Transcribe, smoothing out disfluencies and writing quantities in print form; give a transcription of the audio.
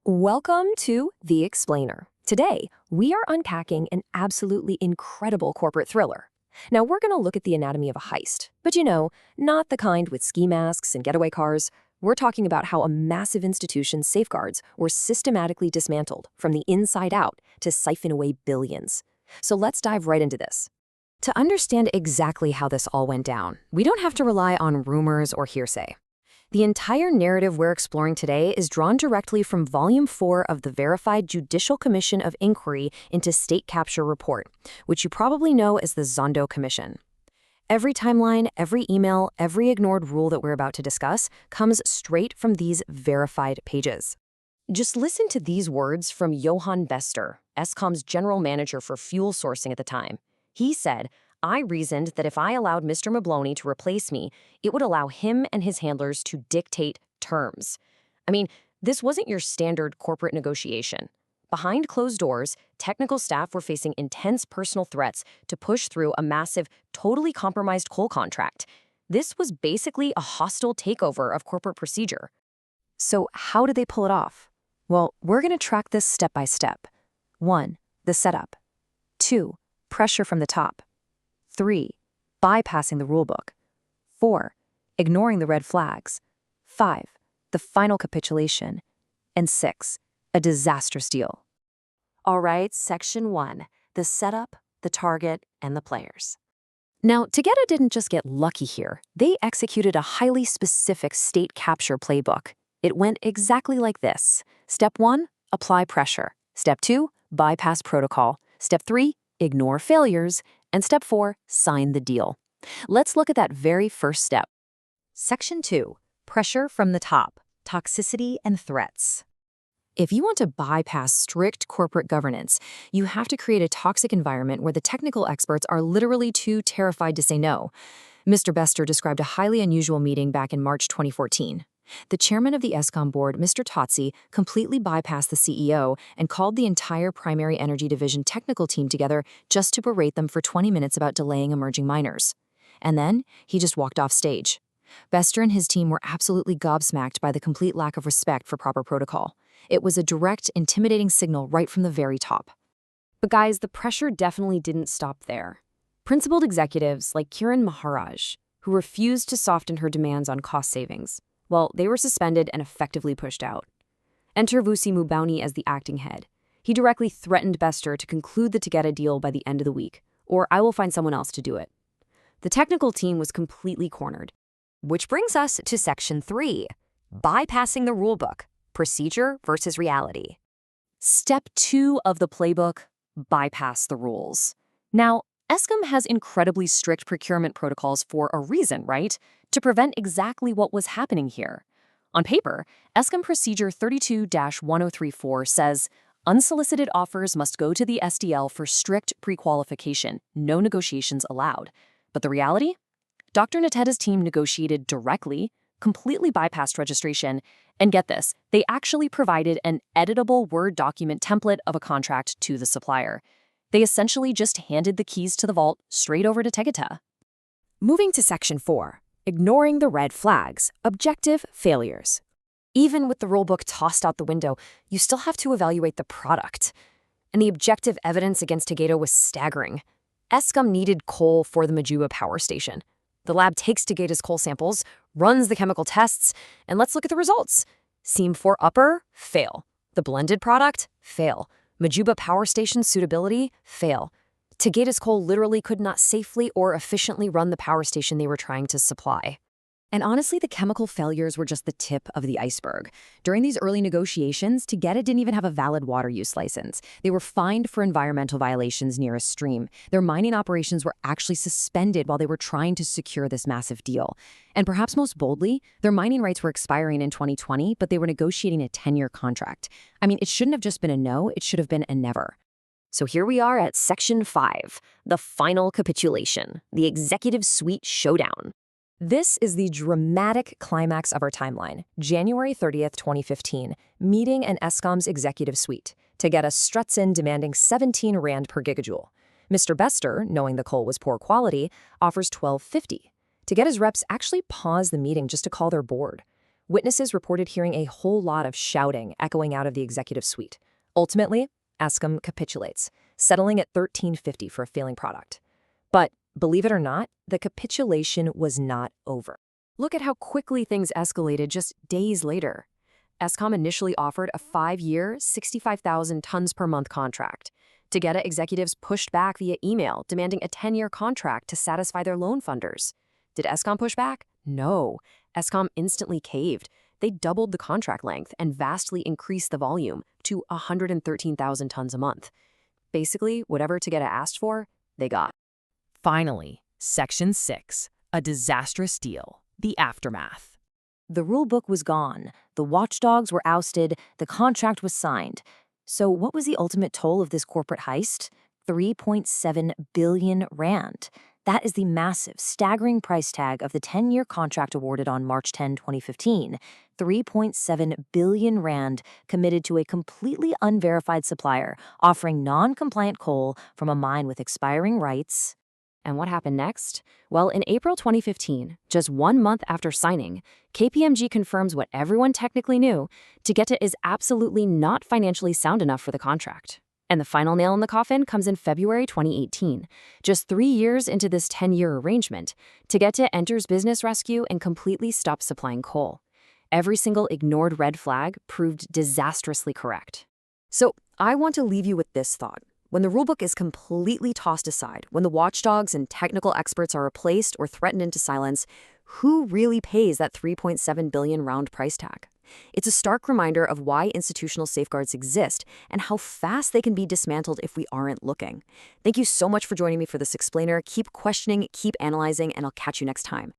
Welcome to The Explainer. Today, we are unpacking an absolutely incredible corporate thriller. Now, we're going to look at the anatomy of a heist, but not the kind with ski masks and getaway cars. We're talking about how a massive institution's safeguards were systematically dismantled from the inside out to siphon away billions. So let's dive right into this. To understand exactly how this all went down, we don't have to rely on rumors or hearsay. The entire narrative we're exploring today is drawn directly from Volume 4 of the verified Judicial Commission of Inquiry into State Capture report, which you probably know as the Zondo Commission. Every timeline, every email, every ignored rule that we're about to discuss comes straight from these verified pages. Just listen to these words from Johan Bester, Eskom's general manager for fuel sourcing at the time. He said, "I reasoned that if I allowed Mr. Mablony to replace me, it would allow him and his handlers to dictate terms." I mean, this wasn't your standard corporate negotiation. Behind closed doors, technical staff were facing intense personal threats to push through a massive, totally compromised coal contract. This was basically a hostile takeover of corporate procedure. So how did they pull it off? Well, we're going to track this step by step. 1. The setup. 2. Pressure from the top. 3. Bypassing the rulebook. 4. Ignoring the red flags. 5. The final capitulation. And 6. A disastrous deal. All right, Section 1. The setup, the target, and the players. Now, Tegeta didn't just get lucky here. They executed a highly specific state capture playbook. It went exactly like this. Step 1, apply pressure. Step 2, bypass protocol. Step 3, ignore failures. And Step 4, sign the deal. Let's look at that very first step. Section 2, pressure from the top, toxicity and threats. If you want to bypass strict corporate governance, you have to create a toxic environment where the technical experts are literally too terrified to say no. Mr. Bester described a highly unusual meeting back in March 2014. The chairman of the Eskom board, Mr. Totsi, completely bypassed the CEO and called the entire primary energy division technical team together just to berate them for 20 minutes about delaying emerging miners. And then he just walked off stage. Bester and his team were absolutely gobsmacked by the complete lack of respect for proper protocol. It was a direct, intimidating signal right from the very top. But guys, the pressure definitely didn't stop there. Principled executives like Kiran Maharaj, who refused to soften her demands on cost savings, well, they were suspended and effectively pushed out. Enter Vusi Mubani as the acting head. He directly threatened Bester to conclude the Tegeta deal by the end of the week, or I will find someone else to do it. The technical team was completely cornered. Which brings us to Section 3, bypassing the rulebook, procedure versus reality. Step 2 of the playbook, bypass the rules. Now, Eskom has incredibly strict procurement protocols for a reason, right? To prevent exactly what was happening here. On paper, Eskom Procedure 32-1034 says, unsolicited offers must go to the SDL for strict pre-qualification, no negotiations allowed. But the reality? Dr. Nteda's team negotiated directly, completely bypassed registration, and get this, they actually provided an editable Word document template of a contract to the supplier. They essentially just handed the keys to the vault straight over to Tegeta. Moving to Section 4, ignoring the red flags, objective failures. Even with the rulebook tossed out the window, you still have to evaluate the product. And the objective evidence against Tegeta was staggering. Eskom needed coal for the Majuba power station. The lab takes Tegeta's coal samples, runs the chemical tests, and let's look at the results. Seam 4 upper, fail. The blended product, fail. Majuba power station suitability, fail. Tegeta's coal literally could not safely or efficiently run the power station they were trying to supply. And honestly, the chemical failures were just the tip of the iceberg. During these early negotiations, Tegeta didn't even have a valid water use license. They were fined for environmental violations near a stream. Their mining operations were actually suspended while they were trying to secure this massive deal. And perhaps most boldly, their mining rights were expiring in 2020, but they were negotiating a 10-year contract. I mean, it shouldn't have just been a no, it should have been a never. So here we are at Section 5, the final capitulation, the executive suite showdown. This is the dramatic climax of our timeline, January 30th, 2015, meeting in Eskom's executive suite. Tegeta struts in demanding 17 Rand per gigajoule. Mr. Bester, knowing the coal was poor quality, offers $12.50. Tegeta's reps actually pause the meeting just to call their board. Witnesses reported hearing a whole lot of shouting echoing out of the executive suite. Ultimately, Eskom capitulates, settling at $13.50 for a failing product. But, believe it or not, the capitulation was not over. Look at how quickly things escalated just days later. Eskom initially offered a 5-year, 65,000 tons per month contract. Tegeta executives pushed back via email, demanding a 10-year contract to satisfy their loan funders. Did Eskom push back? No. Eskom instantly caved. They doubled the contract length and vastly increased the volume to 113,000 tons a month. Basically, whatever Tegeta asked for, they got. Finally, Section 6, a disastrous deal, the aftermath. The rulebook was gone, the watchdogs were ousted, the contract was signed. So what was the ultimate toll of this corporate heist? 3.7 billion rand. That is the massive, staggering price tag of the 10-year contract awarded on March 10, 2015. 3.7 billion rand committed to a completely unverified supplier offering non-compliant coal from a mine with expiring rights. And what happened next? Well, in April 2015, just 1 month after signing, KPMG confirms what everyone technically knew: Tegeta is absolutely not financially sound enough for the contract. And the final nail in the coffin comes in February 2018. Just 3 years into this 10-year arrangement, Tegeta enters business rescue and completely stops supplying coal. Every single ignored red flag proved disastrously correct. So I want to leave you with this thought. When the rulebook is completely tossed aside, when the watchdogs and technical experts are replaced or threatened into silence, who really pays that 3.7 billion round price tag? It's a stark reminder of why institutional safeguards exist and how fast they can be dismantled if we aren't looking. Thank you so much for joining me for this explainer. Keep questioning, keep analyzing, and I'll catch you next time.